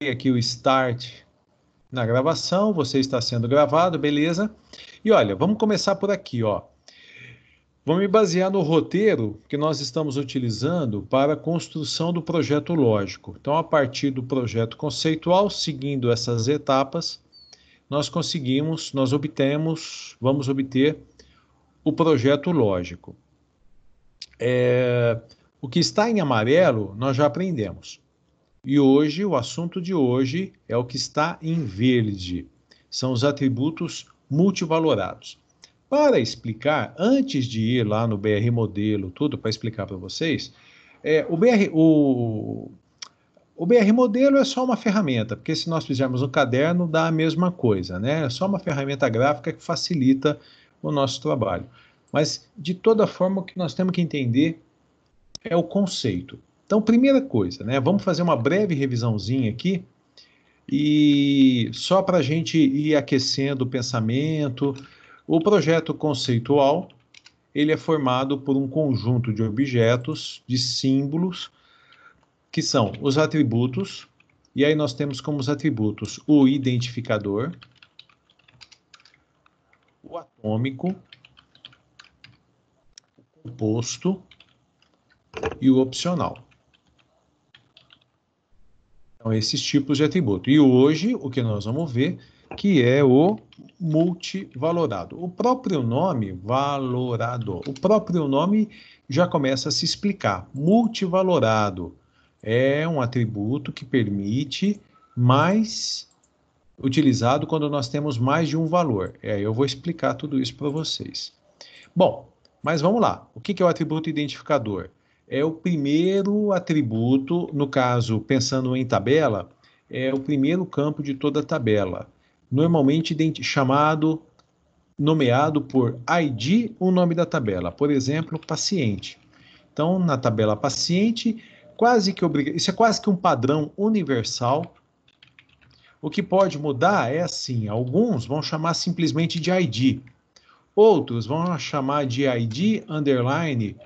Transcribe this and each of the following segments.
aqui o Start na gravação, você está sendo gravado, beleza? E olha, vamos começar por aqui, ó. Vou me basear no roteiro que nós estamos utilizando para a construção do projeto lógico. Então, a partir do projeto conceitual, seguindo essas etapas, vamos obter o projeto lógico. O que está em amarelo, nós já aprendemos. E hoje, o assunto de hoje é o que está em verde. São os atributos multivalorados. Para explicar, antes de ir lá no BR Modelo, tudo para explicar para vocês, o BR Modelo é só uma ferramenta, porque se nós fizermos um caderno, dá a mesma coisa, né? É só uma ferramenta gráfica que facilita o nosso trabalho. Mas, de toda forma, o que nós temos que entender é o conceito. Então, primeira coisa, né? Vamos fazer uma breve revisãozinha aqui, e só para a gente ir aquecendo o pensamento. O projeto conceitual, ele é formado por um conjunto de objetos, de símbolos, que são os atributos, e aí nós temos como os atributos o identificador, o atômico, o composto e o opcional. Então, esses tipos de atributo. E hoje, o que nós vamos ver, que é o multivalorado. O próprio nome, valorado, o próprio nome já começa a se explicar. Multivalorado é um atributo que permite mais utilizado quando nós temos mais de um valor. Eu vou explicar tudo isso para vocês. Bom, mas vamos lá. O que é o atributo identificador? É o primeiro atributo, no caso, pensando em tabela, é o primeiro campo de toda a tabela. Normalmente nomeado por ID, o nome da tabela. Por exemplo, paciente. Então, na tabela paciente, isso é quase que um padrão universal. O que pode mudar é assim, alguns vão chamar simplesmente de ID. Outros vão chamar de ID underline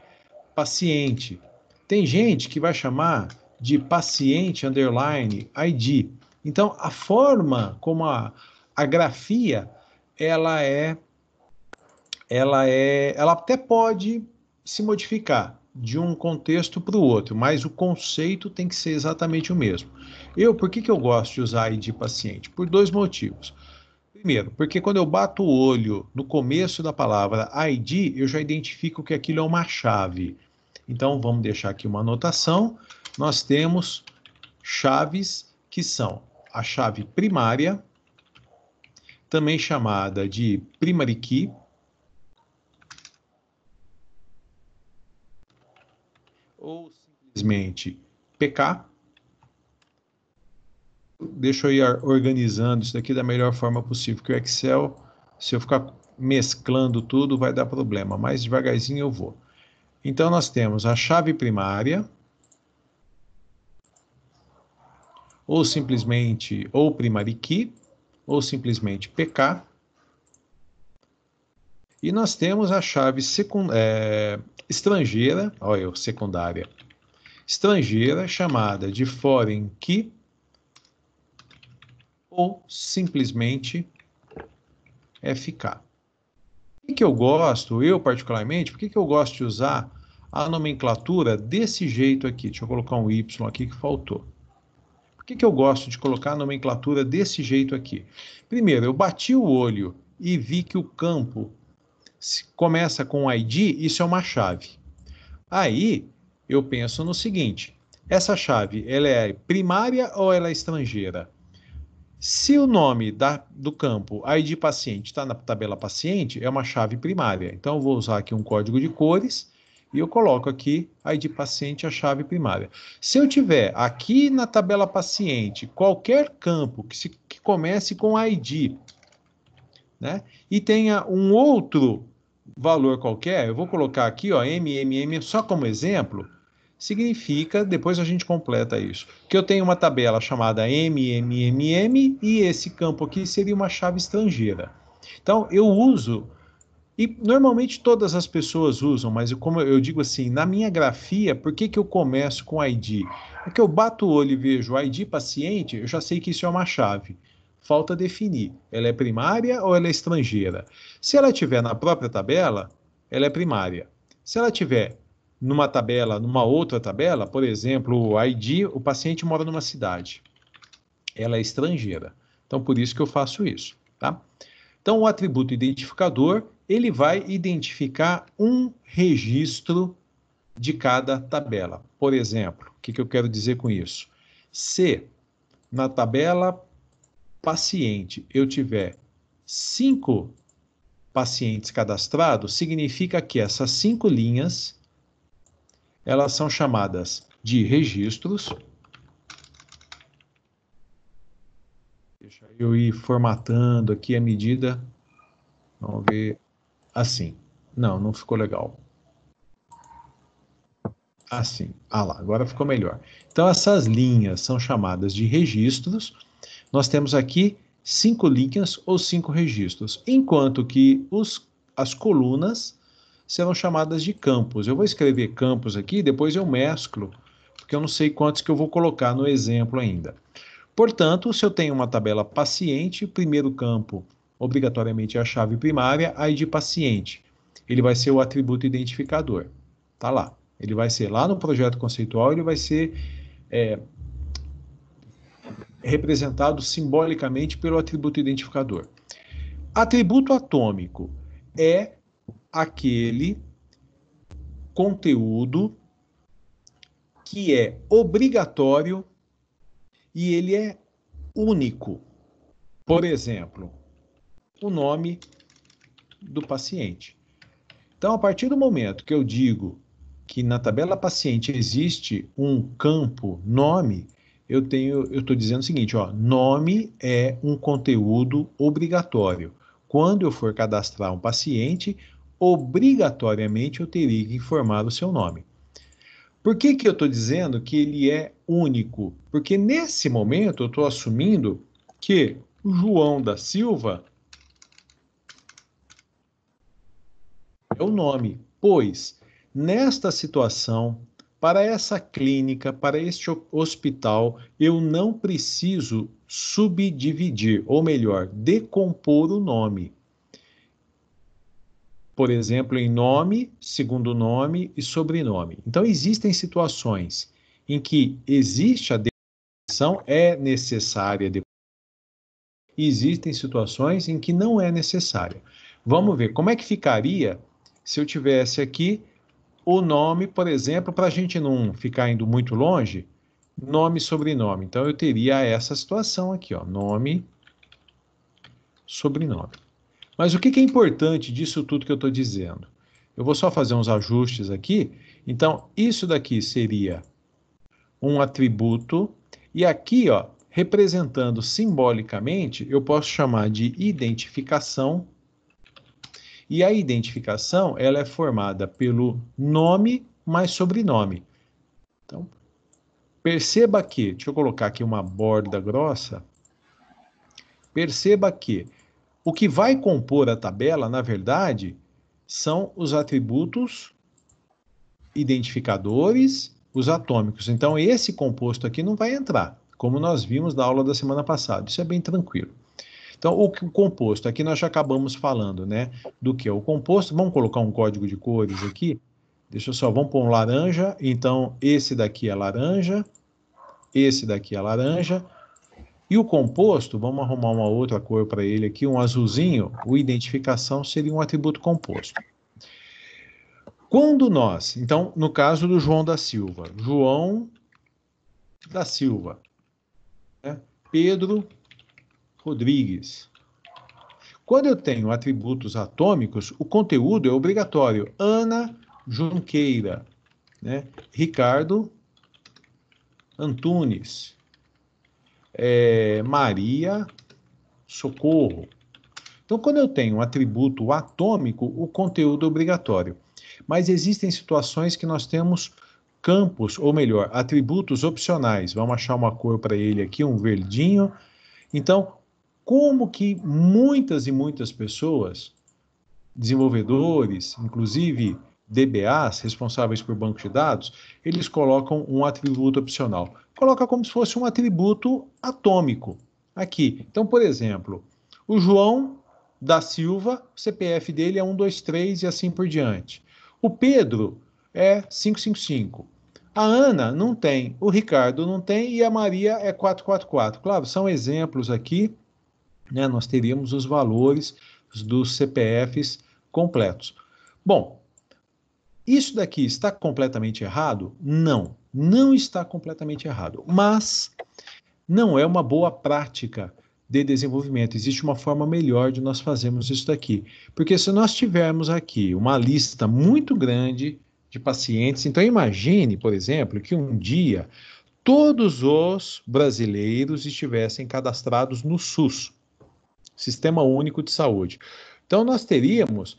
paciente. Tem gente que vai chamar de paciente underline ID. Então, a forma como a grafia, ela até pode se modificar de um contexto para o outro, mas o conceito tem que ser exatamente o mesmo. Por que eu gosto de usar ID paciente? Por dois motivos. Primeiro, porque quando eu bato o olho no começo da palavra ID, eu já identifico que aquilo é uma chave. Então, vamos deixar aqui uma anotação. Nós temos chaves que são a chave primária, também chamada de primary key, ou simplesmente PK. Deixa eu ir organizando isso daqui da melhor forma possível, que o Excel, se eu ficar mesclando tudo, vai dar problema, mas devagarzinho eu vou. Então, nós temos a chave primária, ou primary key, ou simplesmente PK. E nós temos a chave estrangeira, olha, secundária, estrangeira, chamada de foreign key, ou simplesmente FK. Por que eu gosto, eu particularmente, por que eu gosto de usar a nomenclatura desse jeito aqui? Deixa eu colocar um Y aqui que faltou. Por que eu gosto de colocar a nomenclatura desse jeito aqui? Primeiro, eu bati o olho e vi que o campo começa com ID, isso é uma chave. Aí, eu penso no seguinte, essa chave, ela é primária ou ela é estrangeira? Se o nome do campo ID paciente está na tabela paciente, é uma chave primária. Então, eu vou usar aqui um código de cores e eu coloco aqui ID paciente, a chave primária. Se eu tiver aqui na tabela paciente qualquer campo que comece com ID, né, e tenha um outro valor qualquer, eu vou colocar aqui, ó, MMM, só como exemplo, significa, depois a gente completa isso, que eu tenho uma tabela chamada MMMM e esse campo aqui seria uma chave estrangeira. Então, eu uso E normalmente todas as pessoas usam, mas como eu digo assim, na minha grafia, por que eu começo com ID? Porque eu bato o olho e vejo ID paciente, eu já sei que isso é uma chave. Falta definir, ela é primária ou ela é estrangeira? Se ela estiver na própria tabela, ela é primária. Se ela estiver numa tabela, numa outra tabela, por exemplo, o ID, o paciente mora numa cidade, ela é estrangeira. Então, por isso que eu faço isso, tá? Então, o atributo identificador, ele vai identificar um registro de cada tabela. Por exemplo, o que eu quero dizer com isso? Se na tabela paciente eu tiver 5 pacientes cadastrados, significa que essas 5 linhas, elas são chamadas de registros. Deixa eu ir formatando aqui a medida. Vamos ver. Assim. Não, não ficou legal. Assim. Ah lá, agora ficou melhor. Então, essas linhas são chamadas de registros. Nós temos aqui 5 linhas ou 5 registros, enquanto que as colunas serão chamadas de campos. Eu vou escrever campos aqui, depois eu mesclo, porque eu não sei quantos que eu vou colocar no exemplo ainda. Portanto, se eu tenho uma tabela paciente, o primeiro campo obrigatoriamente é a chave primária, ID paciente. Ele vai ser o atributo identificador. Tá lá. Ele vai ser lá no projeto conceitual, ele vai ser representado simbolicamente pelo atributo identificador. Atributo atômico é aquele conteúdo que é obrigatório e ele é único. Por exemplo, o nome do paciente. Então, a partir do momento que eu digo que na tabela paciente existe um campo nome, eu estou dizendo o seguinte, ó, nome é um conteúdo obrigatório. Quando eu for cadastrar um paciente, obrigatoriamente eu teria que informar o seu nome. Por que eu estou dizendo que ele é único? Porque nesse momento eu estou assumindo que o João da Silva é o nome, pois nesta situação, para essa clínica, para este hospital, eu não preciso subdividir, ou melhor, decompor o nome. Por exemplo, em nome, segundo nome e sobrenome. Então, existem situações em que existe a definição, é necessária, e existem situações em que não é necessária. Vamos ver como é que ficaria se eu tivesse aqui o nome, por exemplo, para a gente não ficar indo muito longe, nome e sobrenome. Então, eu teria essa situação aqui, ó, nome, sobrenome. Mas o que é importante disso tudo que eu estou dizendo? Eu vou só fazer uns ajustes aqui. Então, isso daqui seria um atributo, e aqui, ó, representando simbolicamente, eu posso chamar de identificação. E a identificação, ela é formada pelo nome mais sobrenome. Então, perceba que, deixa eu colocar aqui uma borda grossa, perceba que o que vai compor a tabela, na verdade, são os atributos identificadores, os atômicos. Então, esse composto aqui não vai entrar, como nós vimos na aula da semana passada. Isso é bem tranquilo. Então, o composto, aqui nós já acabamos falando, né, do que é o composto. Vamos colocar um código de cores aqui. Deixa eu só, vamos pôr um laranja. Então, esse daqui é laranja, esse daqui é laranja. E o composto, vamos arrumar uma outra cor para ele aqui, um azulzinho. O identificação seria um atributo composto. Quando nós, então, no caso do João da Silva, João da Silva, né? Pedro Rodrigues. Quando eu tenho atributos atômicos, o conteúdo é obrigatório. Ana Junqueira, né? Ricardo Antunes, Maria Socorro. Então, quando eu tenho um atributo atômico, o conteúdo é obrigatório. Mas existem situações que nós temos campos, ou melhor, atributos opcionais. Vamos achar uma cor para ele aqui, um verdinho. Então, como que muitas e muitas pessoas desenvolvedores, inclusive DBAs, responsáveis por banco de dados, eles colocam um atributo opcional. Coloca como se fosse um atributo atômico aqui. Então, por exemplo, o João da Silva, o CPF dele é 123 e assim por diante. O Pedro é 555. A Ana não tem, o Ricardo não tem e a Maria é 444. Claro, são exemplos aqui, né? Nós teríamos os valores dos CPFs completos. Bom, isso daqui está completamente errado? Não, não está completamente errado, mas não é uma boa prática de desenvolvimento. Existe uma forma melhor de nós fazermos isso daqui. Porque se nós tivermos aqui uma lista muito grande de pacientes, então imagine, por exemplo, que um dia todos os brasileiros estivessem cadastrados no SUS, Sistema Único de Saúde. Então nós teríamos,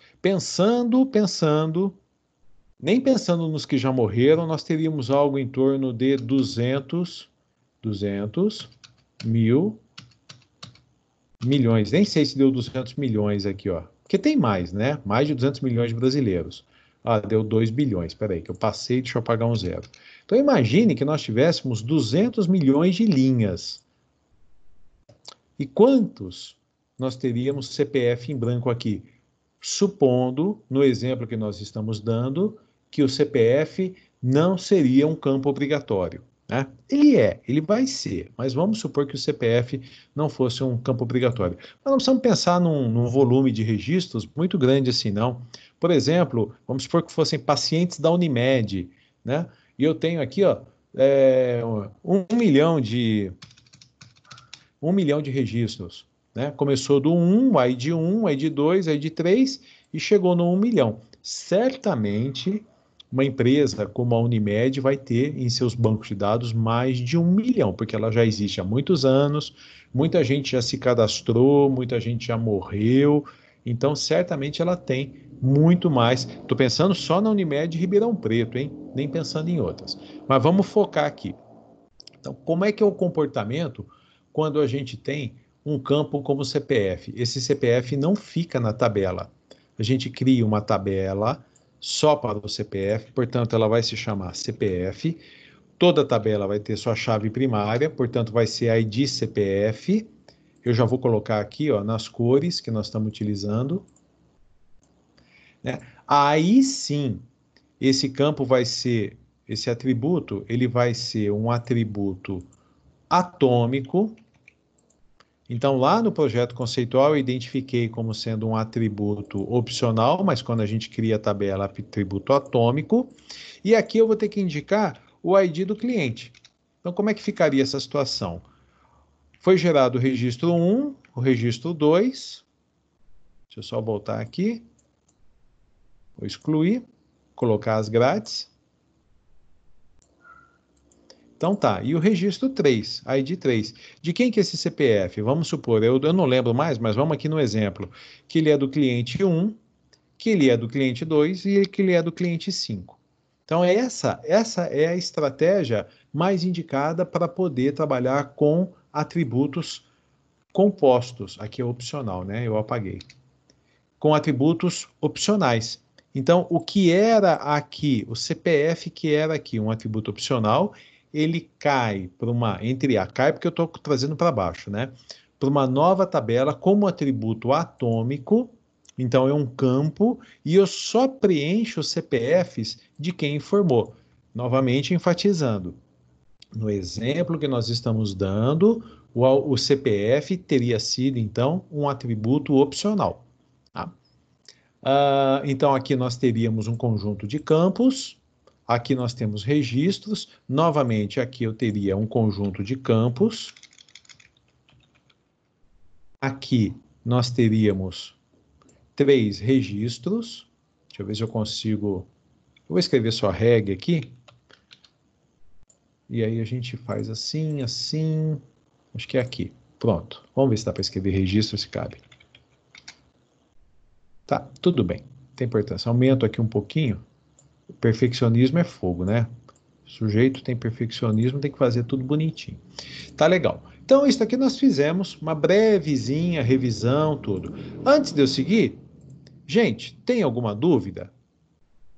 nem pensando nos que já morreram, nós teríamos algo em torno de 200 mil milhões. Nem sei se deu 200 milhões aqui, ó. Porque tem mais, né? Mais de 200 milhões de brasileiros. Ah, deu 2 bilhões. Espera aí, que eu passei, deixa eu apagar um zero. Então imagine que nós tivéssemos 200 milhões de linhas. E quantos nós teríamos CPF em branco aqui? Supondo, no exemplo que nós estamos dando, que o CPF não seria um campo obrigatório, né? Ele vai ser, mas vamos supor que o CPF não fosse um campo obrigatório. Mas não precisamos pensar num volume de registros muito grande assim, não. Por exemplo, vamos supor que fossem pacientes da Unimed, né? E eu tenho aqui, ó, é, 1 milhão de registros, né? Começou do 1, aí de 1, aí de 2, aí de 3 e chegou no 1 milhão. Certamente, uma empresa como a Unimed vai ter em seus bancos de dados mais de 1 milhão, porque ela já existe há muitos anos, muita gente já se cadastrou, muita gente já morreu, então certamente ela tem muito mais. Estou pensando só na Unimed Ribeirão Preto, hein? Nem pensando em outras. Mas vamos focar aqui. Então, como é que é o comportamento quando a gente tem um campo como CPF? Esse CPF não fica na tabela. A gente cria uma tabela só para o CPF, portanto, ela vai se chamar CPF. Toda tabela vai ter sua chave primária, portanto, vai ser ID CPF. Eu já vou colocar aqui, ó, nas cores que nós estamos utilizando, né? Aí sim, esse campo vai ser, esse atributo, ele vai ser um atributo atômico. Então, lá no projeto conceitual, eu identifiquei como sendo um atributo opcional, mas quando a gente cria a tabela, atributo atômico. E aqui eu vou ter que indicar o ID do cliente. Então, como é que ficaria essa situação? Foi gerado o registro 1, o registro 2. Deixa eu só voltar aqui. Vou excluir, colocar as grátis. Então tá, e o registro 3, ID 3. De quem que é esse CPF? Vamos supor, eu não lembro mais, mas vamos aqui no exemplo, que ele é do cliente 1, que ele é do cliente 2 e que ele é do cliente 5. Então essa é a estratégia mais indicada para poder trabalhar com atributos compostos. Aqui é opcional, né? Eu apaguei. Com atributos opcionais. Então, o que era aqui, o CPF que era aqui um atributo opcional, ele cai para uma, cai porque eu estou trazendo para baixo, né? Para uma nova tabela como atributo atômico, então é um campo, e eu só preencho os CPFs de quem informou. Novamente enfatizando, no exemplo que nós estamos dando, o CPF teria sido, então, um atributo opcional. Tá? Então, aqui nós teríamos um conjunto de campos, aqui nós temos registros, novamente aqui eu teria um conjunto de campos, aqui nós teríamos 3 registros, deixa eu ver se eu consigo, eu vou escrever só reg aqui, e aí a gente faz assim, assim, acho que é aqui, pronto, vamos ver se dá para escrever registro, se cabe. Tá, tudo bem, tem importância, aumento aqui um pouquinho. Perfeccionismo é fogo, né? O sujeito tem perfeccionismo, tem que fazer tudo bonitinho. Tá legal. Então, isso aqui nós fizemos uma brevezinha revisão, tudo. Antes de eu seguir, Gente, tem alguma dúvida?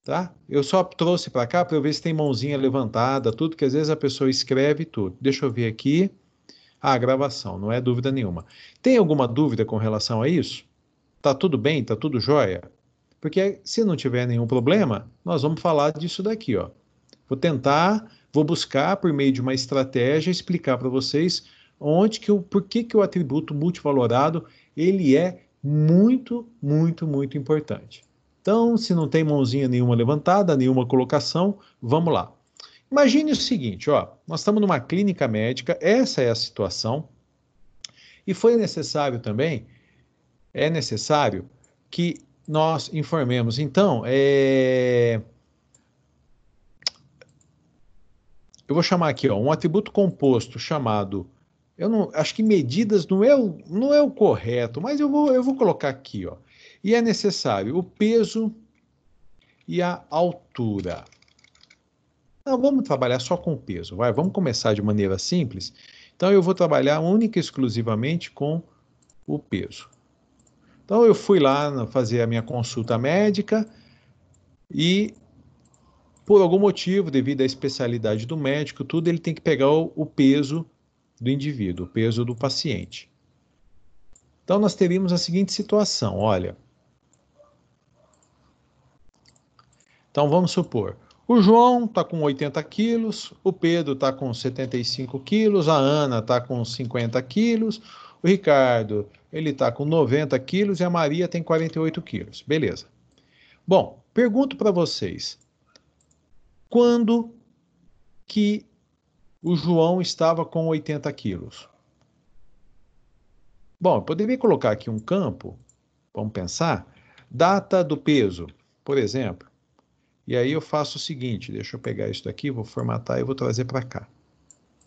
Tá? Eu só trouxe para cá para eu ver se tem mãozinha levantada, tudo, que às vezes a pessoa escreve tudo. Deixa eu ver aqui. Ah, gravação, não é dúvida nenhuma. Tem alguma dúvida com relação a isso? Tá tudo bem? Tá tudo jóia? Porque se não tiver nenhum problema, nós vamos falar disso daqui, ó. Vou buscar por meio de uma estratégia explicar para vocês por que que o atributo multivalorado ele é muito, muito, muito importante. Então, se não tem mãozinha nenhuma levantada, nenhuma colocação, vamos lá. Imagine o seguinte, ó, nós estamos numa clínica médica, essa é a situação, e foi necessário também, é necessário que nós informemos. Então, eu vou chamar aqui, ó, um atributo composto chamado, eu não, acho que medidas não é o correto, mas eu vou colocar aqui, ó. E é necessário o peso e a altura. Não, vamos trabalhar só com o peso, vai, vamos começar de maneira simples. Então eu vou trabalhar única e exclusivamente com o peso. Então eu fui lá fazer a minha consulta médica e por algum motivo, devido à especialidade do médico, tudo, ele tem que pegar o peso do indivíduo, o peso do paciente. Então, nós teríamos a seguinte situação, olha. Então, vamos supor, o João está com 80 quilos, o Pedro está com 75 quilos, a Ana está com 50 quilos, o Ricardo, ele está com 90 quilos e a Maria tem 48 quilos. Beleza. Bom, pergunto para vocês, quando que o João estava com 80 quilos? Bom, eu poderia colocar aqui um campo, vamos pensar, data do peso, por exemplo. E aí eu faço o seguinte, deixa eu pegar isso daqui, vou formatar e vou trazer para cá.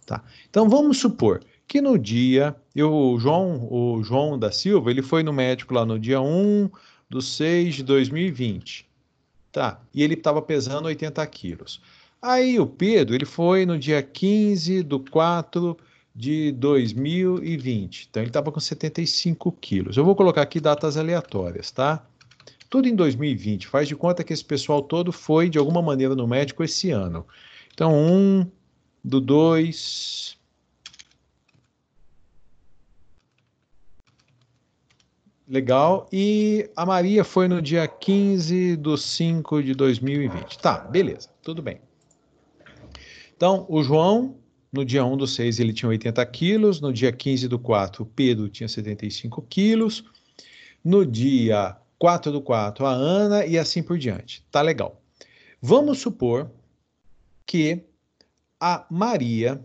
Tá? Então vamos supor que no dia, o João da Silva, ele foi no médico lá no dia 1/6/2020. Tá? E ele estava pesando 80 quilos. Aí o Pedro, ele foi no dia 15/4/2020. Então ele estava com 75 quilos. Eu vou colocar aqui datas aleatórias, tá? Tudo em 2020. Faz de conta que esse pessoal todo foi, de alguma maneira, no médico esse ano. Então, 1/2. Legal. E a Maria foi no dia 15/5/2020. Tá, beleza. Tudo bem. Então, o João, no dia 1/6, ele tinha 80 quilos. No dia 15/4, o Pedro tinha 75 quilos. No dia 4/4, a Ana e assim por diante. Tá legal. Vamos supor que a Maria,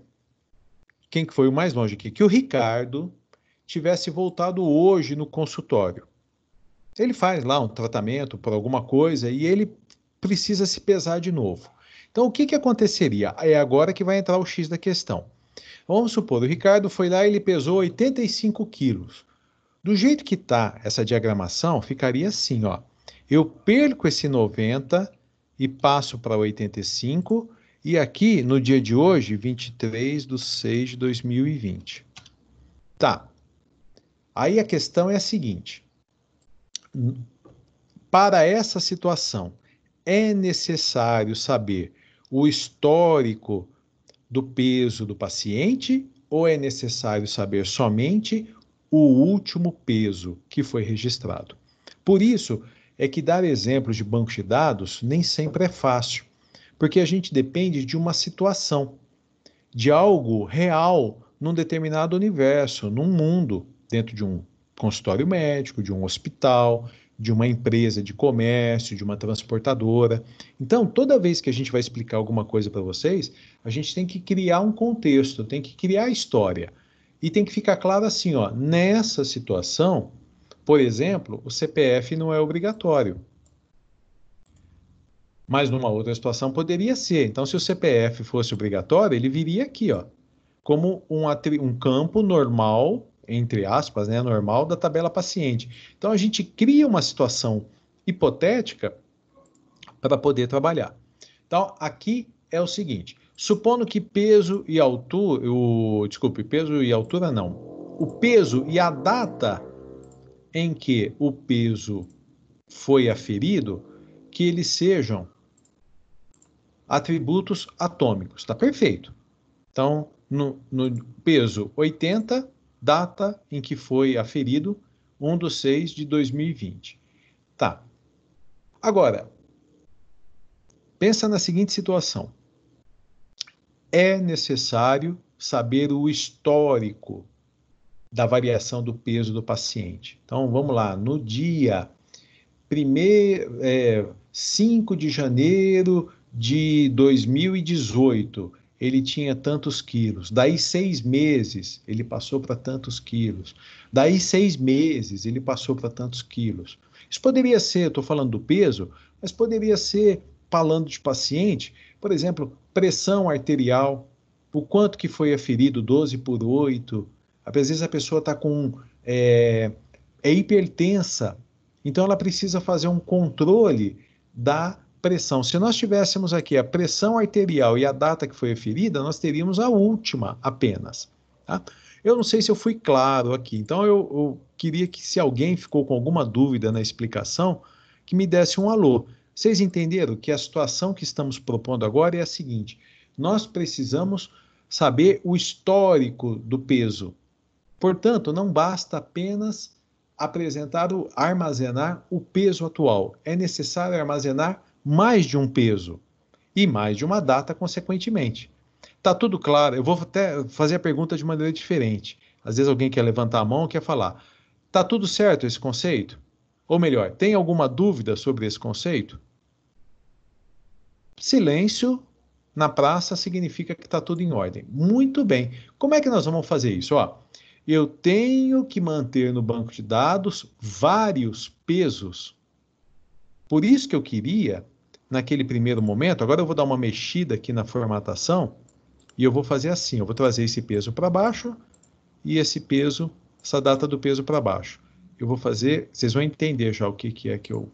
quem que foi o mais longe aqui? Que o Ricardo tivesse voltado hoje no consultório. Ele faz lá um tratamento por alguma coisa e ele precisa se pesar de novo. Então, o que que aconteceria? É agora que vai entrar o X da questão. Vamos supor, o Ricardo foi lá e ele pesou 85 quilos. Do jeito que está essa diagramação, ficaria assim, ó. Eu perco esse 90 e passo para 85, e aqui, no dia de hoje, 23/6/2020. Tá. Aí a questão é a seguinte. Para essa situação, é necessário saber o histórico do peso do paciente ou é necessário saber somente o último peso que foi registrado? Por isso é que dar exemplos de banco de dados nem sempre é fácil, porque a gente depende de uma situação, de algo real num determinado universo, num mundo, dentro de um consultório médico, de um hospital, de uma empresa de comércio, de uma transportadora. Então, toda vez que a gente vai explicar alguma coisa para vocês, a gente tem que criar um contexto, tem que criar a história. E tem que ficar claro assim, ó, nessa situação, por exemplo, o CPF não é obrigatório. Mas numa outra situação poderia ser. Então, se o CPF fosse obrigatório, ele viria aqui, ó, como um campo normal, entre aspas, né, normal da tabela paciente. Então, a gente cria uma situação hipotética para poder trabalhar. Então, aqui é o seguinte, supondo que peso e altura, desculpe, peso e altura não, o peso e a data em que o peso foi aferido, que eles sejam atributos atômicos. Está perfeito. Então, no peso 80, data em que foi aferido, 1/6/2020. Tá. Agora, pensa na seguinte situação. É necessário saber o histórico da variação do peso do paciente. Então, vamos lá. No dia 5 de janeiro de 2018, ele tinha tantos quilos. Daí 6 meses, ele passou para tantos quilos. Daí 6 meses, ele passou para tantos quilos. Isso poderia ser, estou falando do peso, mas poderia ser, falando de paciente, por exemplo, pressão arterial, o quanto que foi aferido, 12/8. Às vezes a pessoa está com... é hipertensa, então ela precisa fazer um controle da pressão. Se nós tivéssemos aqui a pressão arterial e a data que foi aferida, nós teríamos a última apenas. Tá? Eu não sei se eu fui claro aqui, então eu queria que, se alguém ficou com alguma dúvida na explicação, que me desse um alô. Vocês entenderam que a situação que estamos propondo agora é a seguinte: nós precisamos saber o histórico do peso. Portanto, não basta apenas armazenar o peso atual. É necessário armazenar mais de um peso e mais de uma data, consequentemente. Tá tudo claro? Eu vou até fazer a pergunta de maneira diferente. Às vezes alguém quer levantar a mão, quer falar. Tá tudo certo esse conceito? Ou melhor, tem alguma dúvida sobre esse conceito? Silêncio na praça significa que está tudo em ordem. Muito bem. Como é que nós vamos fazer isso? Ó, eu tenho que manter no banco de dados vários pesos. Por isso que eu queria, naquele primeiro momento, agora eu vou dar uma mexida aqui na formatação, e eu vou fazer assim, eu vou trazer esse peso para baixo, e esse peso, essa data do peso para baixo. Eu vou fazer, vocês vão entender já o que é que eu...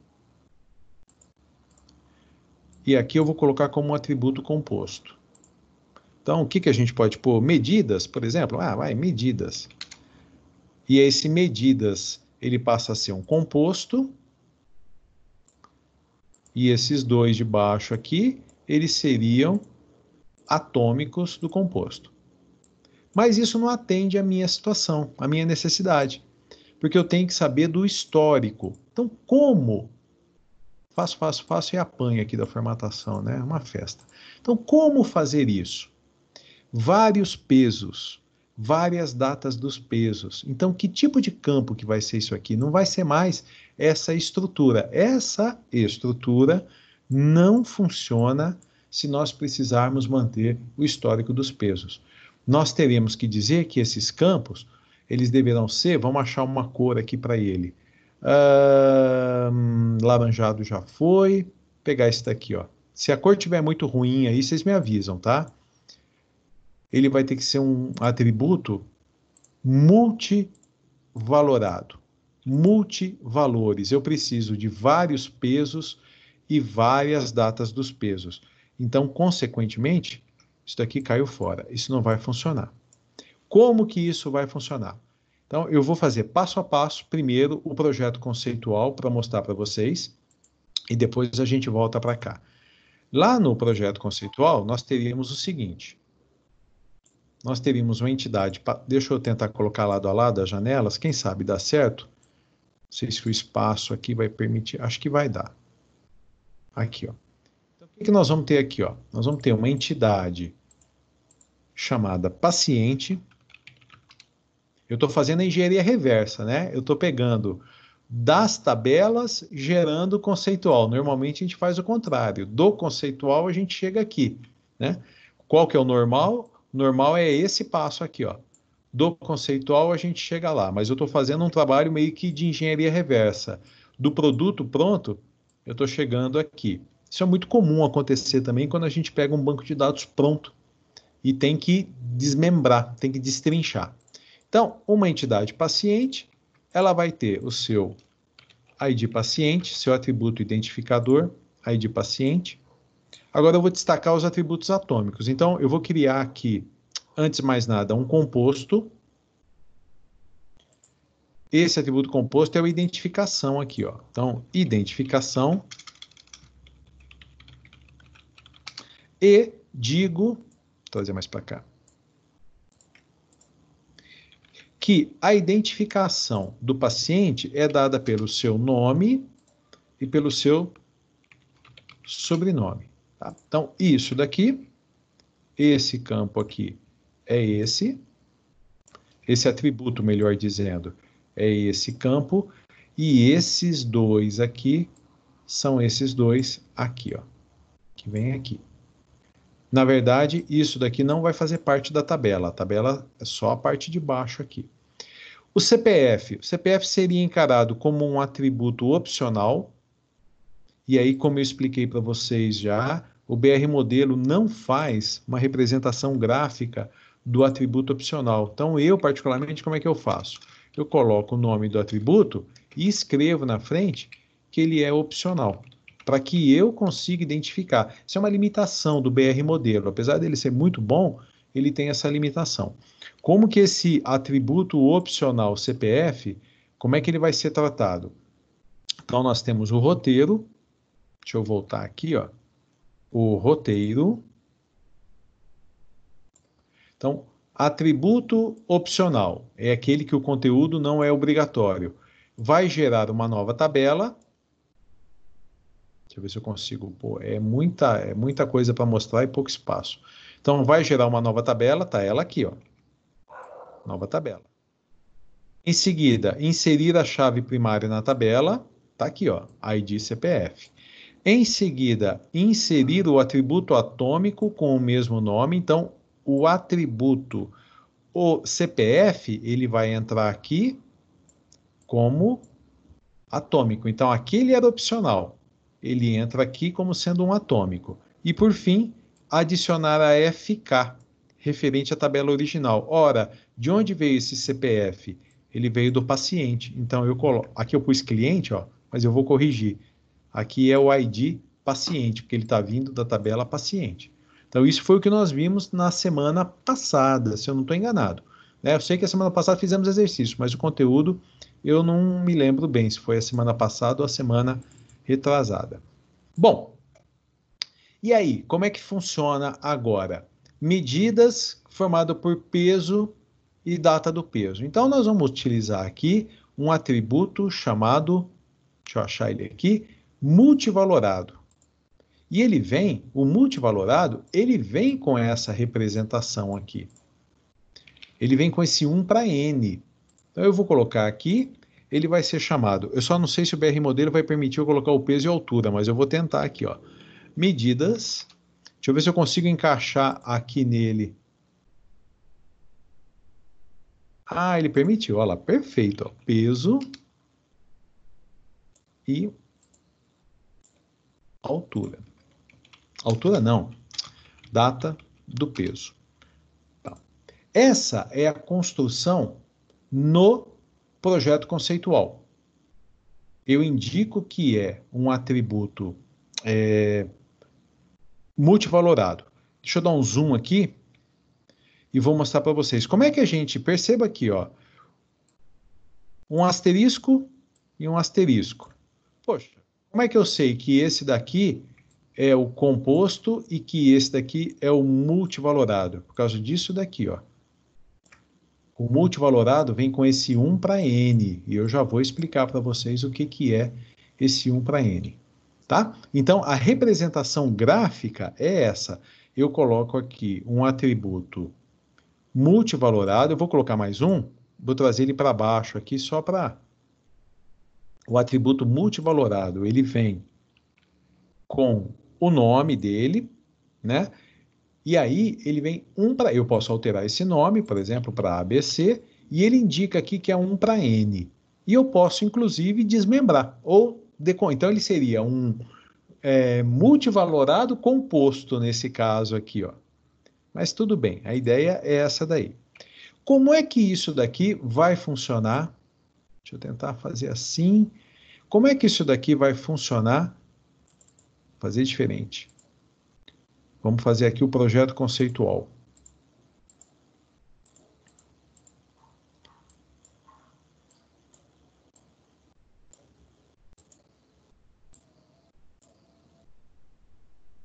E aqui eu vou colocar como um atributo composto. Então, o que a gente pode pôr? Medidas, por exemplo. Medidas. E esse medidas, ele passa a ser um composto. E esses dois de baixo aqui, eles seriam atômicos do composto. Mas isso não atende à minha situação, à minha necessidade. Porque eu tenho que saber do histórico. Então, como? Faço e apanho aqui da formatação, né? Uma festa. Então, como fazer isso? Vários pesos, várias datas dos pesos. Então, que tipo de campo que vai ser isso aqui? Não vai ser mais essa estrutura. Essa estrutura não funciona se nós precisarmos manter o histórico dos pesos. Nós teremos que dizer que esses campos, eles deverão ser, vamos achar uma cor aqui para ele. Laranjado já foi. Vou pegar esse daqui, ó. Se a cor estiver muito ruim aí, vocês me avisam, tá? Ele vai ter que ser um atributo multivalorado. Multivalores. Eu preciso de vários pesos e várias datas dos pesos. Então, consequentemente, isso daqui caiu fora. Isso não vai funcionar. Como que isso vai funcionar? Então, eu vou fazer passo a passo, primeiro, o projeto conceitual para mostrar para vocês, e depois a gente volta para cá. Lá no projeto conceitual, nós teríamos o seguinte. Nós teríamos uma entidade, deixa eu tentar colocar lado a lado as janelas, quem sabe dá certo? Não sei se o espaço aqui vai permitir, acho que vai dar. Aqui, ó. Então, o que nós vamos ter aqui, ó? Nós vamos ter uma entidade chamada paciente. Eu estou fazendo a engenharia reversa, né? Eu estou pegando das tabelas, gerando conceitual. Normalmente a gente faz o contrário. Do conceitual a gente chega aqui, né? Qual que é o normal? Normal é esse passo aqui, ó. Do conceitual a gente chega lá, mas eu estou fazendo um trabalho meio que de engenharia reversa. Do produto pronto, eu estou chegando aqui. Isso é muito comum acontecer também quando a gente pega um banco de dados pronto e tem que desmembrar, tem que destrinchar. Então, uma entidade paciente, ela vai ter o seu ID paciente, seu atributo identificador, ID paciente. Agora eu vou destacar os atributos atômicos. Então, eu vou criar aqui, antes de mais nada, um composto. Esse atributo composto é o identificação aqui, ó. Então, identificação. E digo, vou trazer mais para cá, que a identificação do paciente é dada pelo seu nome e pelo seu sobrenome. Tá? Então, isso daqui, esse campo aqui é esse atributo, melhor dizendo, é esse campo, e esses dois aqui são esses dois aqui, ó, que vem aqui. Na verdade, isso daqui não vai fazer parte da tabela. A tabela é só a parte de baixo aqui. O CPF seria encarado como um atributo opcional. E aí, como eu expliquei para vocês já, o BR modelo não faz uma representação gráfica do atributo opcional. Então, eu, particularmente, como é que eu faço? Eu coloco o nome do atributo e escrevo na frente que ele é opcional, para que eu consiga identificar. Isso é uma limitação do BR modelo. Apesar dele ser muito bom, ele tem essa limitação. Como que esse atributo opcional CPF, como é que ele vai ser tratado? Então, nós temos o roteiro. Deixa eu voltar aqui, ó. O roteiro. Então, atributo opcional é aquele que o conteúdo não é obrigatório. Vai gerar uma nova tabela. Deixa eu ver se eu consigo. Pô, é muita coisa para mostrar e pouco espaço. Então, vai gerar uma nova tabela, tá ela aqui, ó. Nova tabela. Em seguida, inserir a chave primária na tabela, tá aqui, ó, ID CPF. Em seguida, inserir o atributo atômico com o mesmo nome. Então, o atributo, o CPF, ele vai entrar aqui como atômico. Então, aquele era opcional. Ele entra aqui como sendo um atômico. E, por fim, adicionar a FK, referente à tabela original. Ora, de onde veio esse CPF? Ele veio do paciente. Então, eu coloco... Aqui eu pus cliente, ó, mas eu vou corrigir. Aqui é o ID paciente, porque ele está vindo da tabela paciente. Então, isso foi o que nós vimos na semana passada, se eu não estou enganado. Né? Eu sei que a semana passada fizemos exercício, mas o conteúdo eu não me lembro bem se foi a semana passada ou a semana retrasada. Bom, e aí, como é que funciona agora? Medidas formadas por peso e data do peso. Então, nós vamos utilizar aqui um atributo chamado, deixa eu achar ele aqui, multivalorado. E ele vem, o multivalorado, ele vem com essa representação aqui. Ele vem com esse 1 para N. Então, eu vou colocar aqui, ele vai ser chamado, eu só não sei se o BR modelo vai permitir eu colocar o peso e a altura, mas eu vou tentar aqui, ó. Medidas, deixa eu ver se eu consigo encaixar aqui nele. Ah, ele permitiu, olha lá, perfeito, ó. Peso e altura. Altura não, data do peso. Tá. Essa é a construção no projeto conceitual. Eu indico que é um atributo multivalorado. Deixa eu dar um zoom aqui e vou mostrar para vocês. Como é que a gente perceba aqui, ó, um asterisco e um asterisco. Poxa, como é que eu sei que esse daqui é o composto e que esse daqui é o multivalorado? Por causa disso daqui, ó. O multivalorado vem com esse 1 para N, e eu já vou explicar para vocês o que, que é esse 1 para N. Tá? Então, a representação gráfica é essa. Eu coloco aqui um atributo multivalorado, eu vou colocar mais um, vou trazer ele para baixo aqui só para... O atributo multivalorado, ele vem com o nome dele, né? E aí ele vem um para... Eu posso alterar esse nome, por exemplo, para ABC, e ele indica aqui que é 1 para N. E eu posso, inclusive, desmembrar. Então, ele seria um multivalorado composto, nesse caso aqui, ó. Mas tudo bem, a ideia é essa daí. Como é que isso daqui vai funcionar? Deixa eu tentar fazer assim. Como é que isso daqui vai funcionar? Fazer diferente. Vamos fazer aqui o projeto conceitual.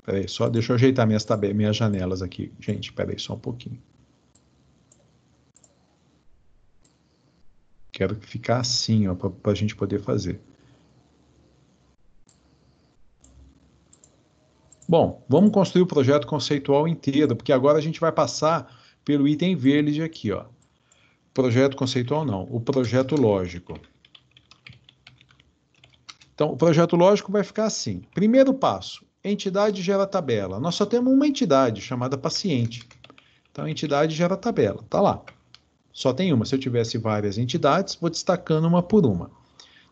Peraí, só deixa eu ajeitar minhas janelas aqui. Gente, peraí, só um pouquinho. Quero ficar assim, ó, para a gente poder fazer. Bom, vamos construir o projeto conceitual inteiro, porque agora a gente vai passar pelo item verde aqui, ó. Projeto conceitual não, o projeto lógico. Então, o projeto lógico vai ficar assim. Primeiro passo, entidade gera tabela. Nós só temos uma entidade chamada paciente. Então, a entidade gera tabela, tá lá. Só tem uma. Se eu tivesse várias entidades, vou destacando uma por uma.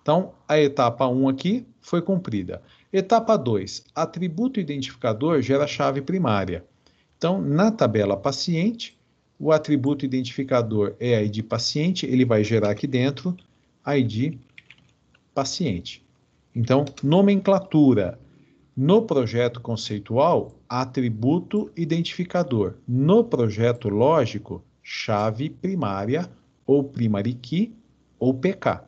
Então, a etapa 1 aqui foi cumprida. Etapa 2, atributo identificador gera chave primária. Então, na tabela paciente, o atributo identificador é ID paciente, ele vai gerar aqui dentro ID paciente. Então, nomenclatura. No projeto conceitual, atributo identificador. No projeto lógico, chave primária, ou primary key, ou PK.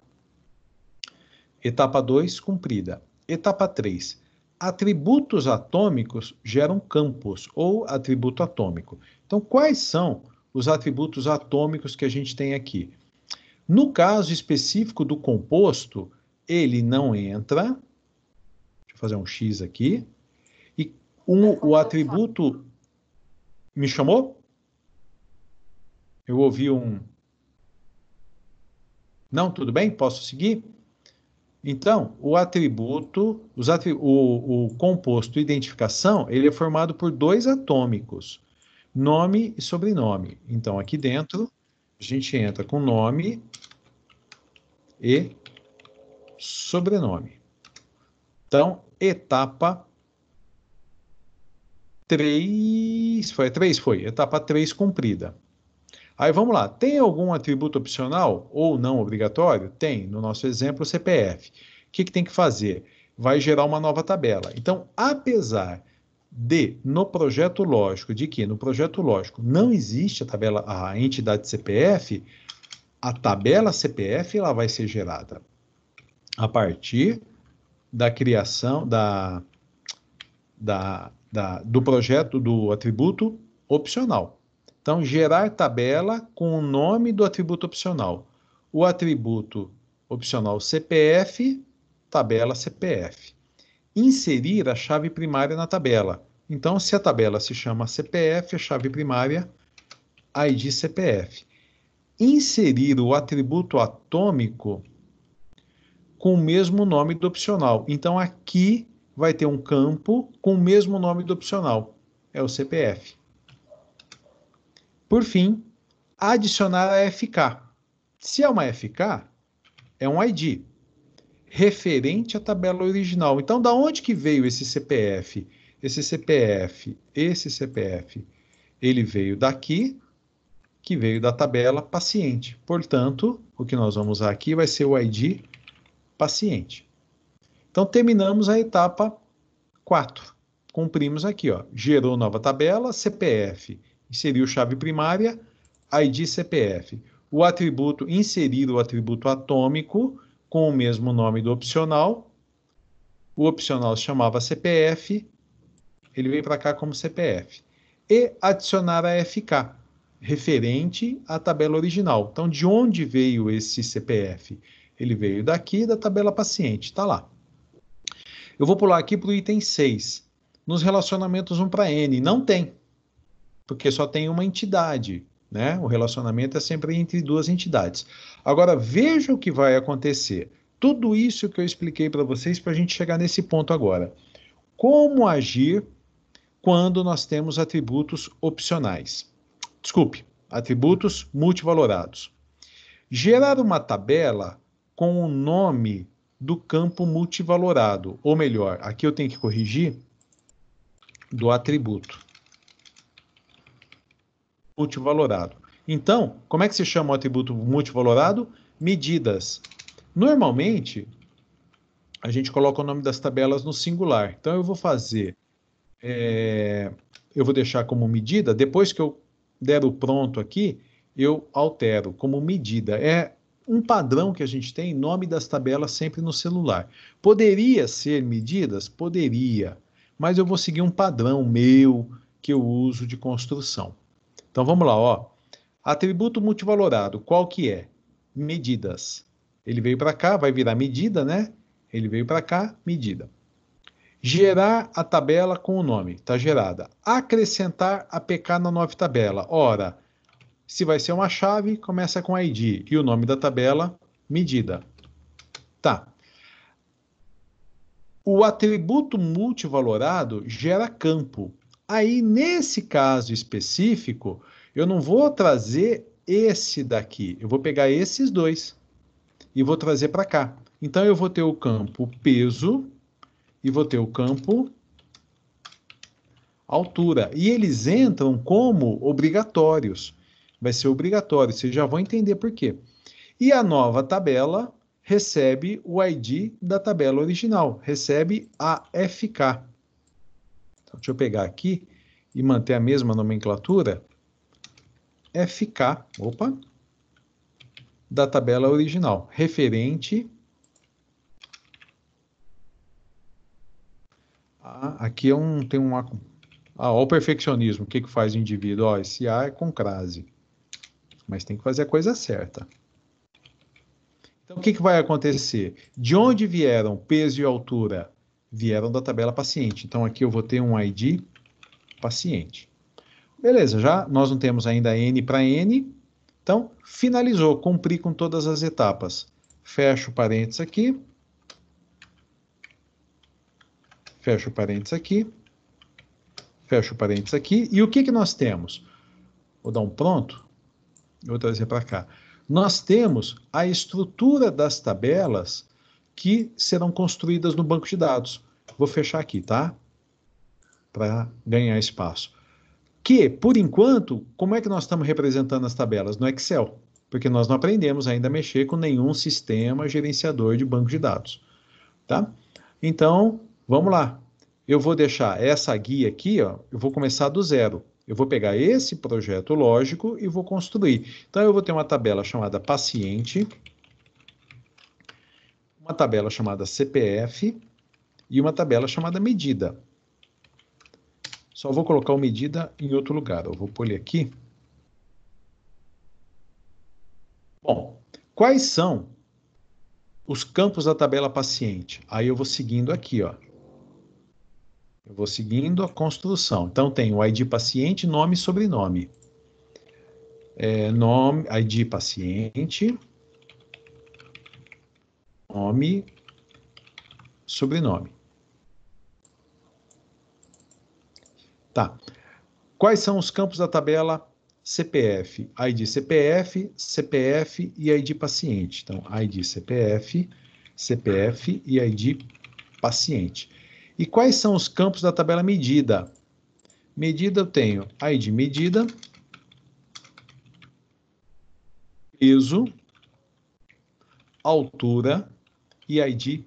Etapa 2, cumprida. Etapa 3, atributos atômicos geram campos, ou atributo atômico. Então, quais são os atributos atômicos que a gente tem aqui? No caso específico do composto, ele não entra. Deixa eu fazer um X aqui. E o atributo... Me chamou? Eu ouvi um... Não, tudo bem? Posso seguir? Então, o atributo, o composto identificação, ele é formado por dois atômicos, nome e sobrenome. Então, aqui dentro, a gente entra com nome e sobrenome. Então, etapa 3, foi 3? Foi, etapa 3 cumprida. Aí vamos lá, tem algum atributo opcional ou não obrigatório? Tem, no nosso exemplo, o CPF. O que tem que fazer? Vai gerar uma nova tabela. Então, apesar de, no projeto lógico, de que no projeto lógico não existe a tabela, a entidade CPF, a tabela CPF ela vai ser gerada a partir da criação do projeto, do atributo opcional. Então, gerar tabela com o nome do atributo opcional. O atributo opcional CPF, tabela CPF. Inserir a chave primária na tabela. Então, se a tabela se chama CPF, a chave primária, ID CPF. Inserir o atributo atômico com o mesmo nome do opcional. Então, aqui vai ter um campo com o mesmo nome do opcional. É o CPF. Por fim, adicionar a FK. Se é uma FK, é um ID, referente à tabela original. Então, da onde que veio esse CPF? Esse CPF, ele veio daqui, que veio da tabela paciente. Portanto, o que nós vamos usar aqui vai ser o ID paciente. Então, terminamos a etapa 4. Cumprimos aqui, ó. Gerou nova tabela, CPF, inseriu chave primária, ID CPF. O atributo, inserir o atributo atômico com o mesmo nome do opcional. O opcional se chamava CPF, ele veio para cá como CPF. E adicionar a FK, referente à tabela original. Então, de onde veio esse CPF? Ele veio daqui, da tabela paciente, está lá. Eu vou pular aqui para o item 6. Nos relacionamentos 1 para N, não tem, porque só tem uma entidade, né? O relacionamento é sempre entre duas entidades. Agora, veja o que vai acontecer. Tudo isso que eu expliquei para vocês para a gente chegar nesse ponto agora. Como agir quando nós temos atributos opcionais? Desculpe, atributos multivalorados. Gerar uma tabela com o nome do campo multivalorado, ou melhor, aqui eu tenho que corrigir, do atributo multivalorado. Então, como é que se chama o atributo multivalorado? Medidas. Normalmente, a gente coloca o nome das tabelas no singular. Então, eu vou fazer, eu vou deixar como medida, depois que eu der o pronto aqui, eu altero como medida. É um padrão que a gente tem, nome das tabelas sempre no celular. Poderia ser medidas? Poderia. mas eu vou seguir um padrão meu que eu uso de construção. Então vamos lá, ó. Atributo multivalorado, qual que é? Medidas. Ele veio para cá, vai virar medida, né? Ele veio para cá, medida. Gerar a tabela com o nome, está gerada. Acrescentar APK na nova tabela. Ora, se vai ser uma chave, começa com ID e o nome da tabela, medida. Tá. O atributo multivalorado gera campo. Aí, nesse caso específico, eu não vou trazer esse daqui, eu vou pegar esses dois e vou trazer para cá. Então, eu vou ter o campo peso e vou ter o campo altura. E eles entram como obrigatórios. Vai ser obrigatório, vocês já vão entender por quê. E a nova tabela recebe o ID da tabela original, recebe a FK. Então, deixa eu pegar aqui e manter a mesma nomenclatura. FK, opa, da tabela original, referente a, aqui tem uma... olha o perfeccionismo, o que faz o indivíduo? Ó, esse A é com crase, mas tem que fazer a coisa certa. Então, o que vai acontecer? De onde vieram peso e altura? Vieram da tabela paciente. Então, aqui eu vou ter um ID paciente. Beleza, já nós não temos ainda N para N. Então, finalizou, cumpri com todas as etapas. Fecho parênteses aqui. Fecho parênteses aqui. Fecho parênteses aqui. E o que nós temos? Vou dar um pronto. Vou trazer para cá. Nós temos a estrutura das tabelas que serão construídas no banco de dados. Vou fechar aqui, tá? Para ganhar espaço. Que, por enquanto, como é que nós estamos representando as tabelas? No Excel. Porque nós não aprendemos ainda a mexer com nenhum sistema gerenciador de banco de dados. Tá? Então, vamos lá. Eu vou deixar essa guia aqui, ó, eu vou começar do zero. Eu vou pegar esse projeto lógico e vou construir. Então, eu vou ter uma tabela chamada paciente, uma tabela chamada CPF e uma tabela chamada medida. Só vou colocar o medida em outro lugar. Eu vou pôr ele aqui. Bom, quais são os campos da tabela paciente? Aí eu vou seguindo aqui, ó. Eu vou seguindo a construção. Então, tem o ID paciente, nome e sobrenome. Nome, ID paciente, nome, sobrenome. Tá. Quais são os campos da tabela CPF? ID CPF, CPF e ID paciente. Então, ID CPF, CPF e ID paciente. E quais são os campos da tabela medida? Medida eu tenho ID medida, peso, altura e ID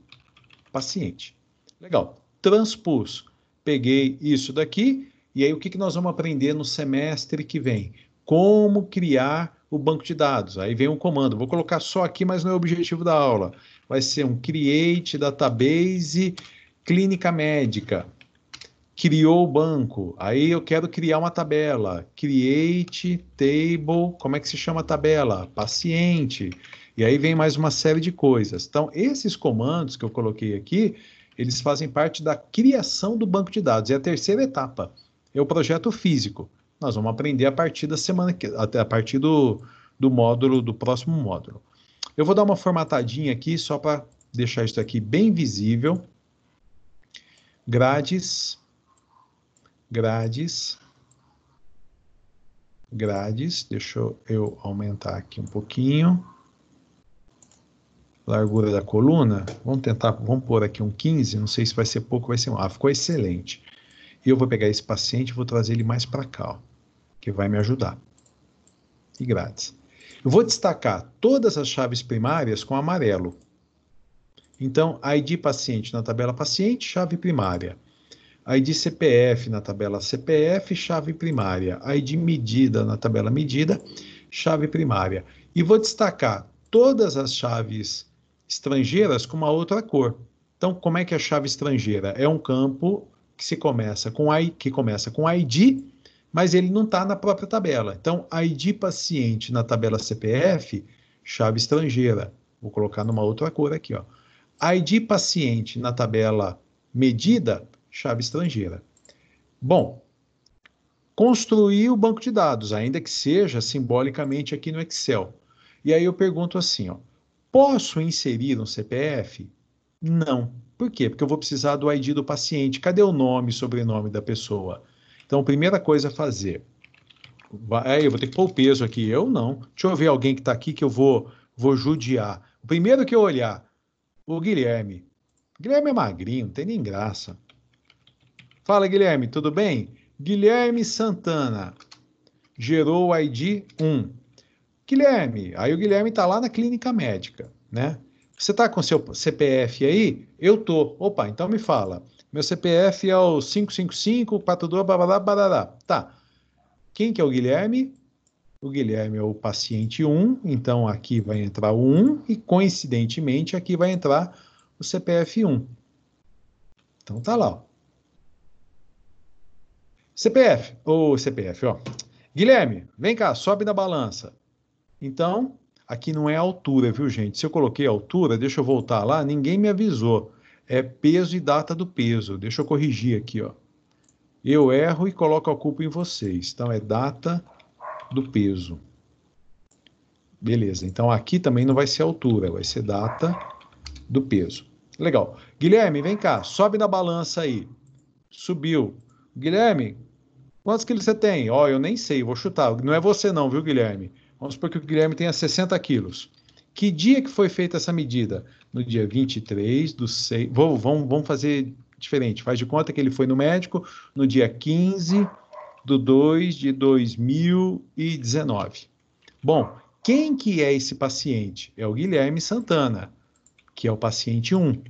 paciente. Legal. Transpus. Peguei isso daqui e aí o que nós vamos aprender no semestre que vem? Como criar o banco de dados. Aí vem um comando. Vou colocar só aqui, mas não é o objetivo da aula. Vai ser um create database clínica médica. Criou o banco. Aí eu quero criar uma tabela. Create table. Como é que se chama a tabela? Paciente. E aí vem mais uma série de coisas. Então, esses comandos que eu coloquei aqui, eles fazem parte da criação do banco de dados. É a terceira etapa. É o projeto físico. Nós vamos aprender a partir da semana, a partir do módulo, do próximo módulo. Eu vou dar uma formatadinha aqui, só para deixar isso aqui bem visível. Grades, grades, grades. Deixa eu aumentar aqui um pouquinho. Largura da coluna. Vamos pôr aqui um 15, não sei se vai ser pouco, vai ser um. Ah, ficou excelente. E eu vou pegar esse paciente e vou trazer ele mais para cá, ó, que vai me ajudar. E grades. Eu vou destacar todas as chaves primárias com amarelo. Então, ID paciente na tabela paciente, chave primária. ID CPF na tabela CPF, chave primária. ID medida na tabela medida, chave primária. E vou destacar todas as chaves estrangeiras com uma outra cor. Então, como é que é a chave estrangeira? É um campo que começa com ID, mas ele não está na própria tabela. Então, ID paciente na tabela CPF, chave estrangeira. Vou colocar numa outra cor aqui, ó. ID paciente na tabela medida, chave estrangeira. Bom, construir o banco de dados, ainda que seja simbolicamente aqui no Excel. E aí eu pergunto assim, ó, posso inserir um CPF? Não. Por quê? Porque eu vou precisar do ID do paciente. Cadê o nome e sobrenome da pessoa? Então, primeira coisa a fazer. Eu vou ter que pôr o peso aqui. Eu não. Deixa eu ver alguém que está aqui que eu vou judiar. O primeiro que eu olhar, o Guilherme. Guilherme é magrinho, não tem nem graça. Fala, Guilherme, tudo bem? Guilherme Santana. Gerou o ID 1. Guilherme, aí o Guilherme está lá na clínica médica, né? Você está com seu CPF aí? Eu tô. Opa, então me fala. Meu CPF é o 555 42 barará, barará. Tá. Quem que é o Guilherme? O Guilherme é o paciente 1, então aqui vai entrar o 1 e coincidentemente aqui vai entrar o CPF 1. Então tá lá, ó. CPF, ó. Guilherme, vem cá, sobe na balança. Então, aqui não é altura, viu, gente? Se eu coloquei altura, deixa eu voltar lá, ninguém me avisou. É peso e data do peso. Deixa eu corrigir aqui, ó. Eu erro e coloco a culpa em vocês. Então, é data do peso. Beleza, então aqui também não vai ser altura, vai ser data do peso. Legal. Guilherme, vem cá, sobe na balança aí. Subiu. Guilherme, quantos quilos você tem? Ó, eu nem sei, vou chutar. Não é você não, viu, Guilherme? Vamos supor que o Guilherme tenha 60 quilos. Que dia que foi feita essa medida? No dia 23 do 6... Vamos fazer diferente. Faz de conta que ele foi no médico no dia 15 de 2 de 2019. Bom, quem que é esse paciente? É o Guilherme Santana, que é o paciente 1.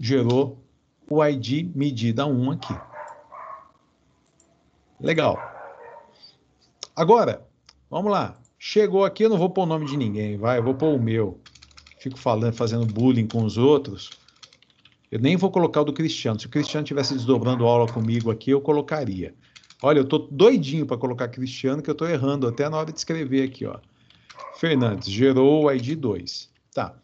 Gerou o ID medida 1 aqui. Legal. Agora, vamos lá. Chegou aqui, eu não vou pôr o nome de ninguém, vai, eu vou pôr o meu. Fico falando, fazendo bullying com os outros. Eu nem vou colocar o do Cristiano. Se o Cristiano estivesse desdobrando aula comigo aqui, eu colocaria. Olha, eu tô doidinho para colocar Cristiano, que eu tô errando até na hora de escrever aqui, ó. Fernandes, gerou o ID 2. Tá.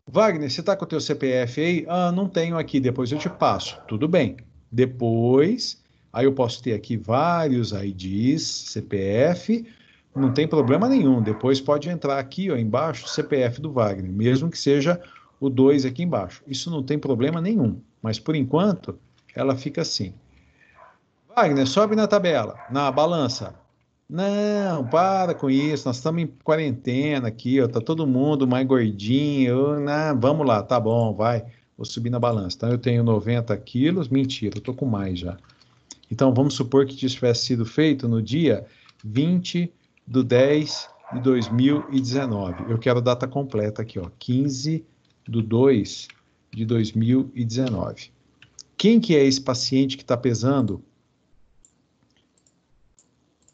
Wagner, você tá com o teu CPF aí? Não tenho aqui, depois eu te passo. Tudo bem. Depois, aí eu posso ter aqui vários IDs, CPF, não tem problema nenhum. Depois pode entrar aqui, ó, embaixo, CPF do Wagner, mesmo que seja o 2 aqui embaixo. Isso não tem problema nenhum, mas por enquanto ela fica assim. Wagner, sobe na tabela, na balança. Não, para com isso, nós estamos em quarentena aqui, ó, tá todo mundo mais gordinho, não, vamos lá, tá bom, vai, vou subir na balança. Então eu tenho 90 quilos, mentira, eu tô com mais já. Então vamos supor que isso tivesse sido feito no dia 20 de 10 de 2019. Eu quero a data completa aqui, ó, 15 de 2 de 2019. Quem que é esse paciente que está pesando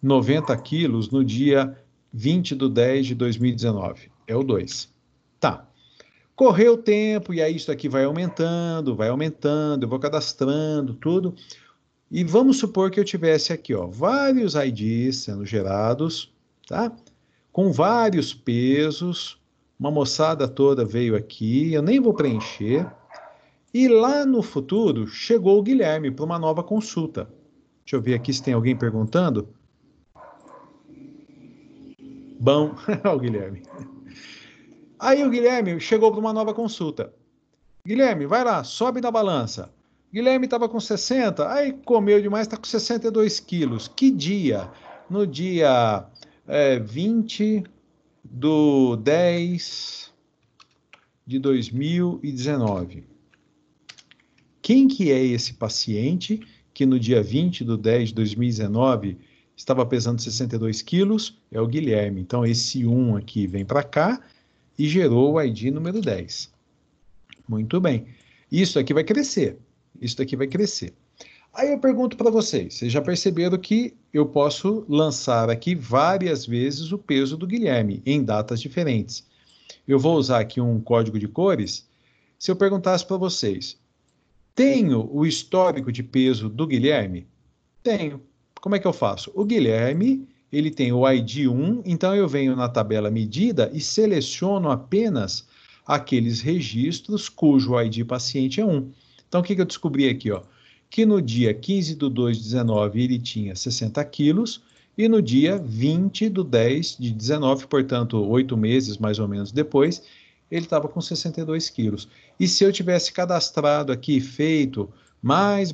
90 quilos no dia 20 de 10 de 2019? É o 2. Tá. Correu o tempo e aí isso aqui vai aumentando, eu vou cadastrando tudo. E vamos supor que eu tivesse aqui, ó, vários IDs sendo gerados, tá? Com vários pesos, uma moçada toda veio aqui, eu nem vou preencher. E lá no futuro, chegou o Guilherme para uma nova consulta. Deixa eu ver aqui se tem alguém perguntando. Bom, o Guilherme. Aí o Guilherme chegou para uma nova consulta. Guilherme, vai lá, sobe na balança. Guilherme estava com 60, aí comeu demais, está com 62 quilos. Que dia? No dia 20 de 10 de 2019. Quem que é esse paciente que no dia 20 de 10 de 2019 estava pesando 62 quilos? É o Guilherme. Então, esse 1 aqui vem para cá e gerou o ID número 10. Muito bem. Isso aqui vai crescer. Isso daqui vai crescer. Aí eu pergunto para vocês já perceberam que eu posso lançar aqui várias vezes o peso do Guilherme em datas diferentes. Eu vou usar aqui um código de cores. Se eu perguntasse para vocês, Tenho o histórico de peso do Guilherme? Tenho. Como é que eu faço? O Guilherme, ele tem o ID 1, então eu venho na tabela medida e seleciono apenas aqueles registros cujo ID paciente é 1. Então, o que eu descobri aqui? Ó? Que no dia 15/2/19 ele tinha 60 quilos e no dia 20/10/19, portanto, 8 meses mais ou menos depois, ele estava com 62 quilos. E se eu tivesse cadastrado aqui, feito mais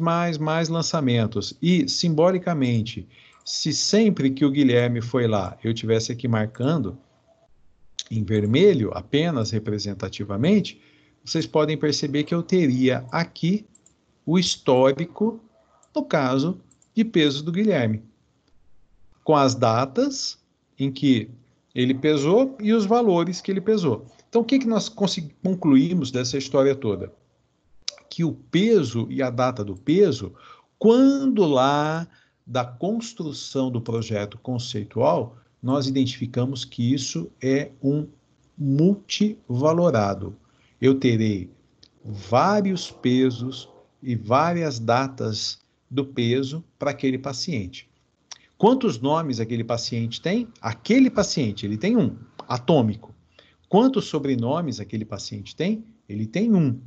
lançamentos e, simbolicamente, se sempre que o Guilherme foi lá, eu tivesse aqui marcando em vermelho, apenas representativamente, vocês podem perceber que eu teria aqui o histórico, no caso, de peso do Guilherme, com as datas em que ele pesou e os valores que ele pesou. Então, o que nós concluímos dessa história toda? Que o peso e a data do peso, quando lá da construção do projeto conceitual, nós identificamos que isso é um multivalorado. Eu terei vários pesos e várias datas do peso para aquele paciente. Quantos nomes aquele paciente tem? Aquele paciente, ele tem um, atômico. Quantos sobrenomes aquele paciente tem? Ele tem um,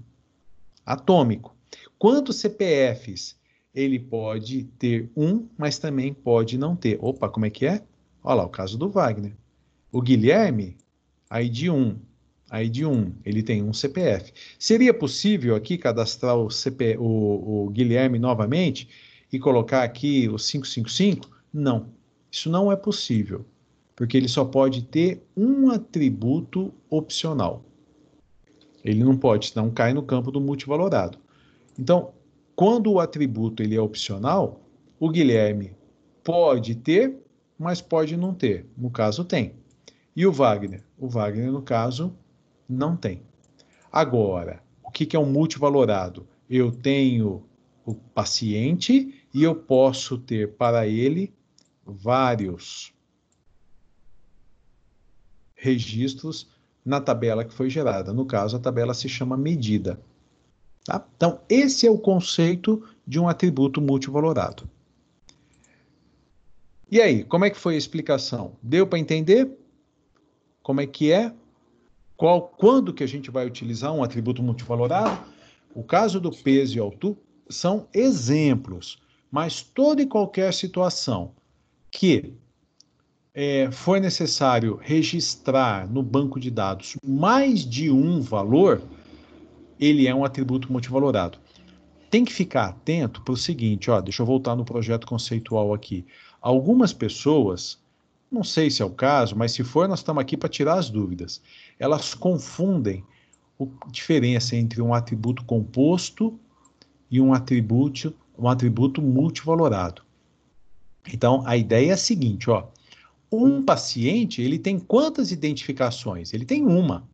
atômico. Quantos CPFs? Ele pode ter um, mas também pode não ter. Opa, como é que é? Olha lá, o caso do Wagner. O Guilherme, ID 1. ID 1, ele tem um CPF. Seria possível aqui cadastrar o Guilherme novamente e colocar aqui o 555? Não, isso não é possível, porque ele só pode ter um atributo opcional. Ele não pode, senão cai no campo do multivalorado. Então, quando o atributo ele é opcional, o Guilherme pode ter, mas pode não ter. No caso, tem. E o Wagner? O Wagner, no caso, não tem. Agora, o que é um multivalorado? Eu tenho o paciente e eu posso ter para ele vários registros na tabela que foi gerada. No caso, a tabela se chama medida. Tá? Então, esse é o conceito de um atributo multivalorado. E aí, como é que foi a explicação? Deu para entender? Como é que é? Quando que a gente vai utilizar um atributo multivalorado? O caso do peso e altura são exemplos, mas toda e qualquer situação que for necessário registrar no banco de dados mais de um valor, ele é um atributo multivalorado. Tem que ficar atento para o seguinte, ó, deixa eu voltar no projeto conceitual aqui. Algumas pessoas, não sei se é o caso, mas se for, nós estamos aqui para tirar as dúvidas. Elas confundem a diferença entre um atributo composto e um atributo multivalorado. Então, a ideia é a seguinte, ó, um paciente, ele tem quantas identificações? Ele tem uma,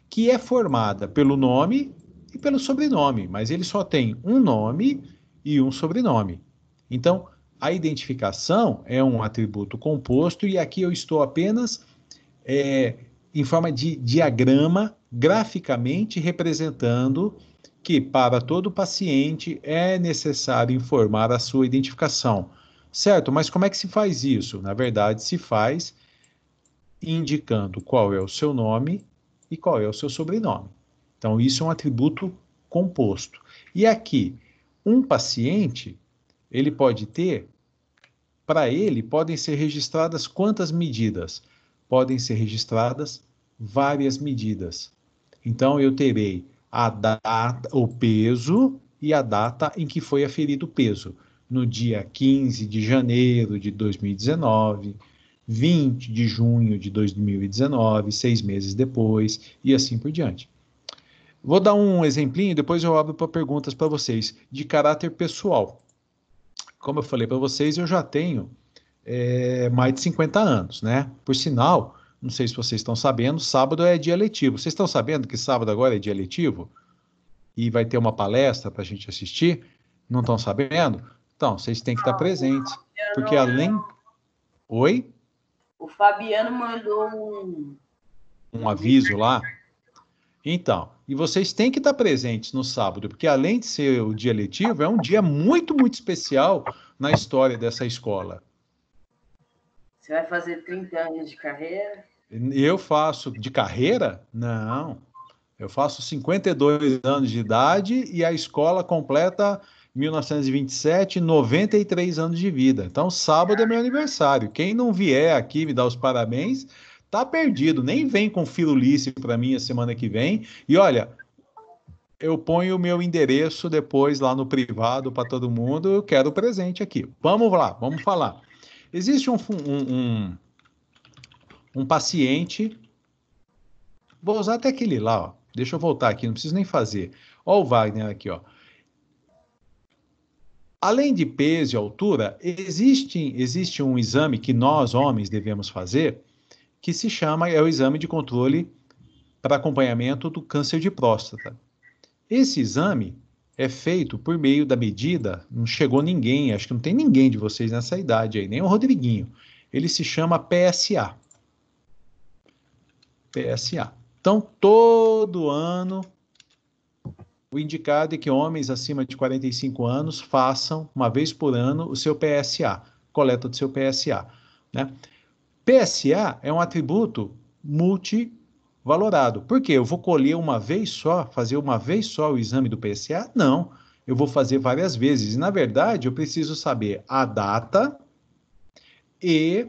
que é formada pelo nome e pelo sobrenome, mas ele só tem um nome e um sobrenome. Então, a identificação é um atributo composto e aqui eu estou apenas em forma de diagrama, graficamente representando que para todo paciente é necessário informar a sua identificação. Certo, mas como é que se faz isso? Na verdade, se faz indicando qual é o seu nome e qual é o seu sobrenome. Então, isso é um atributo composto. E aqui, um paciente, ele pode ter, para ele, podem ser registradas quantas medidas? Podem ser registradas várias medidas. Então, eu terei a data, o peso e a data em que foi aferido o peso. No dia 15 de janeiro de 2019, 20 de junho de 2019, 6 meses depois, e assim por diante. Vou dar um exemplinho, depois eu abro para perguntas para vocês, de caráter pessoal. Como eu falei para vocês, eu já tenho mais de 50 anos, né? Por sinal, não sei se vocês estão sabendo, sábado é dia letivo. Vocês estão sabendo que sábado agora é dia letivo? E vai ter uma palestra para a gente assistir? Não estão sabendo? Então, vocês têm que estar presentes, porque além... Oi? O Fabiano mandou Um aviso lá. Então, e vocês têm que estar presentes no sábado, porque além de ser o dia letivo, é um dia muito, muito especial na história dessa escola. Você vai fazer 30 anos de carreira? Eu faço de carreira? Não. Eu faço 52 anos de idade e a escola completa 1927, 93 anos de vida. Então, sábado é meu aniversário. Quem não vier aqui me dar os parabéns, tá perdido. Nem vem com firulice para mim a semana que vem. E olha, eu ponho o meu endereço depois lá no privado para todo mundo. Eu quero o presente aqui. Vamos lá, vamos falar. Existe um paciente. Vou usar até aquele lá, ó. Deixa eu voltar aqui, não preciso nem fazer. Ó o Wagner aqui, ó. Além de peso e altura, existe um exame que nós, homens, devemos fazer, que se chama, é o exame de controle para acompanhamento do câncer de próstata. Esse exame é feito por meio da medida, não chegou ninguém, acho que não tem ninguém de vocês nessa idade aí, nem o Rodriguinho. Ele se chama PSA. PSA. Então, todo ano, o indicado é que homens acima de 45 anos façam, uma vez por ano, o seu PSA, coleta do seu PSA. Né? PSA é um atributo multivalorado. Por quê? Eu vou colher uma vez só, fazer uma vez só o exame do PSA? Não, eu vou fazer várias vezes. E, na verdade, eu preciso saber a data e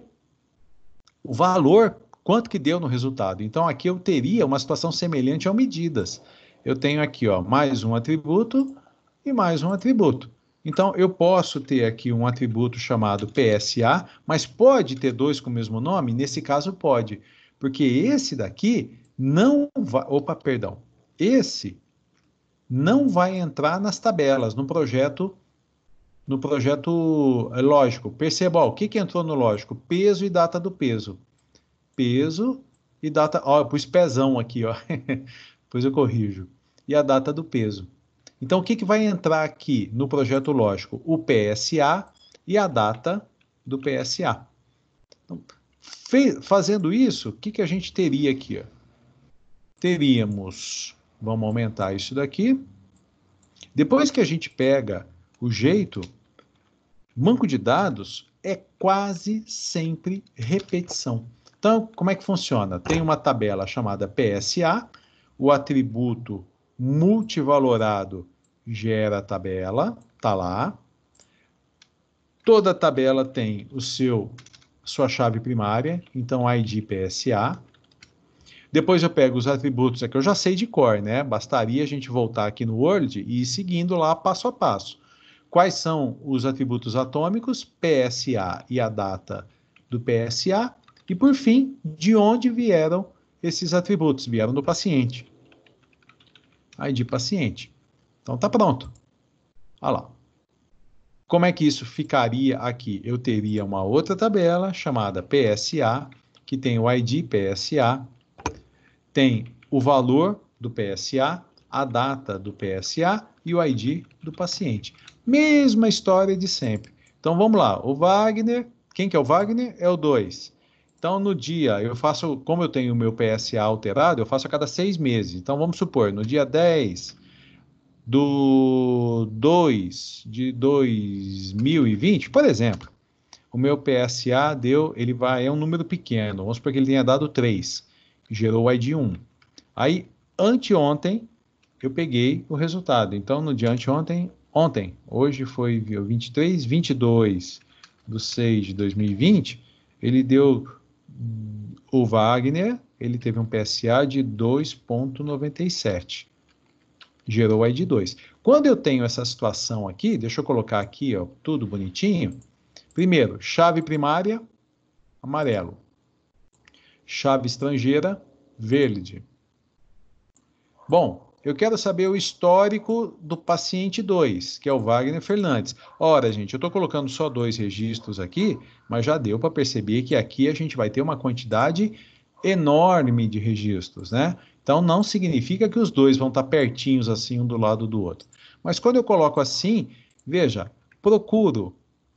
o valor, quanto que deu no resultado. Então, aqui eu teria uma situação semelhante ao medidas. Eu tenho aqui, ó, mais um atributo e mais um atributo. Então, eu posso ter aqui um atributo chamado PSA, mas pode ter dois com o mesmo nome? Nesse caso, pode. Porque esse daqui não vai... Opa, perdão. Esse não vai entrar nas tabelas, no projeto lógico. Perceba, ó, o que entrou no lógico? Peso e data do peso. Peso e data... Ó, eu pus pezão aqui, ó. Depois eu corrijo. E a data do peso. Então, o que vai entrar aqui no projeto lógico? O PSA e a data do PSA. Então, fazendo isso, o que a gente teria aqui? Ó? Teríamos, vamos aumentar isso daqui. Depois que a gente pega o jeito, banco de dados é quase sempre repetição. Então, como é que funciona? Tem uma tabela chamada PSA, o atributo multivalorado gera a tabela, tá lá. Toda tabela tem sua chave primária, então ID PSA. Depois eu pego os atributos aqui, eu já sei de cor, né? Bastaria a gente voltar aqui no Word e ir seguindo lá passo a passo. Quais são os atributos atômicos, PSA e a data do PSA, e por fim, de onde vieram esses atributos? Vieram do paciente. ID paciente. Então tá pronto. Olha lá. Como é que isso ficaria aqui? Eu teria uma outra tabela chamada PSA, que tem o ID PSA, tem o valor do PSA, a data do PSA e o ID do paciente. Mesma história de sempre. Então vamos lá, o Wagner, quem que é o Wagner? É o 2. Então no dia, eu faço, como eu tenho o meu PSA alterado, eu faço a cada 6 meses. Então vamos supor, no dia 10 do 2 de 2020, por exemplo, o meu PSA é um número pequeno, vamos supor que ele tenha dado 3, gerou o ID 1. Aí, anteontem, eu peguei o resultado. Então, no dia anteontem, hoje foi 23, 22 de 6 de 2020, ele deu, o Wagner, ele teve um PSA de 2,97. Gerou o ID 2. Quando eu tenho essa situação aqui, deixa eu colocar aqui, ó, tudo bonitinho. Primeiro, chave primária, amarelo. Chave estrangeira, verde. Bom, eu quero saber o histórico do paciente 2, que é o Wagner Fernandes. Ora, gente, eu estou colocando só 2 registros aqui, mas já deu para perceber que aqui a gente vai ter uma quantidade enorme de registros, né? Então, não significa que os dois vão estar pertinhos assim, um do lado do outro. Mas quando eu coloco assim, veja, procuro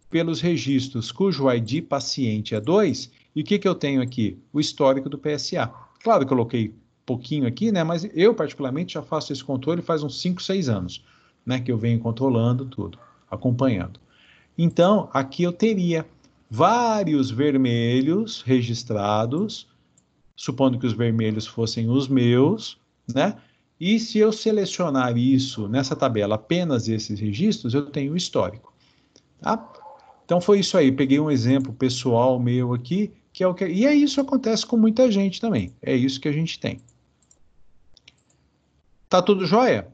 pelos registros cujo ID paciente é 2, e o que eu tenho aqui? O histórico do PSA. Claro que eu coloquei pouquinho aqui, né? Mas eu, particularmente, já faço esse controle faz uns 5, 6 anos, né? Que eu venho controlando tudo, acompanhando. Então, aqui eu teria vários vermelhos registrados, supondo que os vermelhos fossem os meus, né? E se eu selecionar isso nessa tabela, apenas esses registros, eu tenho o histórico, tá? Então foi isso aí, peguei um exemplo pessoal meu aqui, que é o que... E é isso que acontece com muita gente também, é isso que a gente tem. Tá tudo jóia?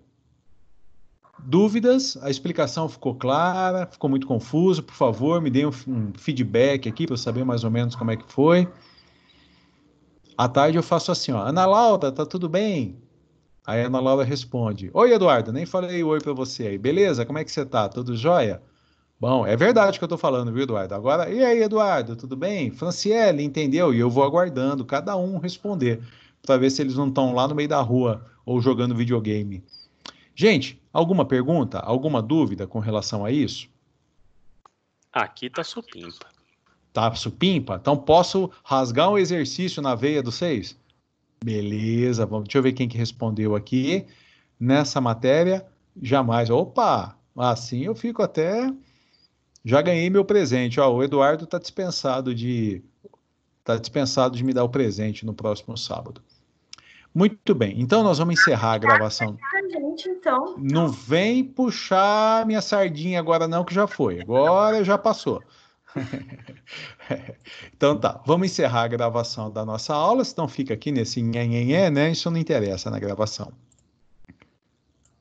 Dúvidas? A explicação ficou clara? Ficou muito confuso? Por favor, me dê um feedback aqui para eu saber mais ou menos como é que foi. À tarde eu faço assim, ó, Ana Laura, tá tudo bem? Aí a Ana Laura responde, oi Eduardo, nem falei oi para você aí, beleza? Como é que você tá? Tudo jóia? Bom, é verdade que eu tô falando, viu, Eduardo? Agora, e aí, Eduardo, tudo bem? Franciele, entendeu? E eu vou aguardando cada um responder, para ver se eles não estão lá no meio da rua ou jogando videogame. Gente, alguma pergunta, alguma dúvida com relação a isso? Aqui tá supimpa. Tá supimpa? Então posso rasgar um exercício na veia dos 6? Beleza, vamos, deixa eu ver quem que respondeu aqui. Nessa matéria, jamais. Opa, assim eu fico até... Já ganhei meu presente. Ó, o Eduardo está dispensado de me dar o presente no próximo sábado. Muito bem, então nós vamos encerrar a gravação. Gente, então. Não vem puxar minha sardinha agora não, que já foi. Agora já passou. Então tá, vamos encerrar a gravação da nossa aula, senão fica aqui nesse nhenhenhé, né? Isso não interessa na gravação.